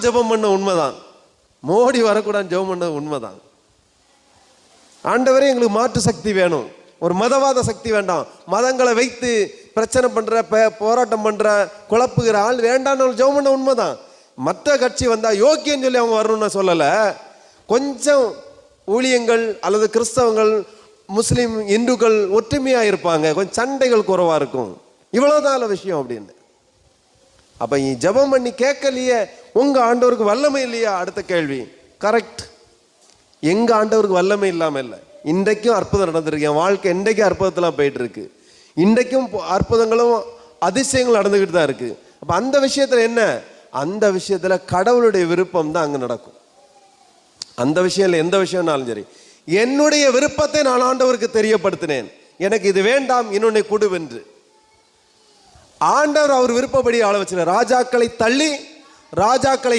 ஜெபம் பண்ண உண்மைதான், மோடி வரக்கூடாது ஜெபம் பண்ணது உண்மைதான். ஆண்டவரே எங்களுக்கு மாற்று சக்தி வேணும், ஒரு மதவாத சக்தி வேண்டாம், மதங்களை வைத்து பிரச்சனை பண்ற போராட்டம் பண்ற குழப்புகிற ஆள் வேண்டாம்னு ஜெபம் பண்ண உண்மைதான். மற்ற கட்சி வந்தா யோக்கியன்னு சொல்லி அவங்க வரணும்னு சொல்லலை. கொஞ்சம் ஊழியங்கள் அல்லது கிறிஸ்தவங்கள் முஸ்லீம் இந்துக்கள் ஒற்றுமையா இருப்பாங்க, கொஞ்சம் சண்டைகள் குறைவா இருக்கும், இவ்வளவுதான் விஷயம் அப்படின்னு. அப்ப ஜெபம் பண்ணி கேட்கலையே, உங்க ஆண்டவருக்கு வல்லமை இல்லையா? அடுத்த கேள்வி கரெக்ட். எங்க ஆண்டவருக்கு வல்லமை இல்லாம இல்லை. இன்றைக்கும் அற்புதம் நடந்திருக்கு, என் வாழ்க்கை இன்றைக்கும் அற்புதத்தெல்லாம் போயிட்டு இருக்கு, இன்றைக்கும் அற்புதங்களும் அதிசயங்களும் நடந்துகிட்டு தான் இருக்கு. அப்ப அந்த விஷயத்துல என்ன, அந்த விஷயத்துல கடவுளுடைய விருப்பம் தான் அங்க நடக்கும். அந்த விஷயம் எந்த விஷயம்னாலும் சரி, என்னுடைய விருப்பத்தை நான் ஆண்டவருக்கு தெரியப்படுத்தினேன், எனக்கு இது வேண்டாம் இன்னொன்னை கொடுவென்று. ஆண்டவர் அவர் விருப்பப்படி ஆள வச்சு ராஜாக்களை தள்ளி ராஜாக்களை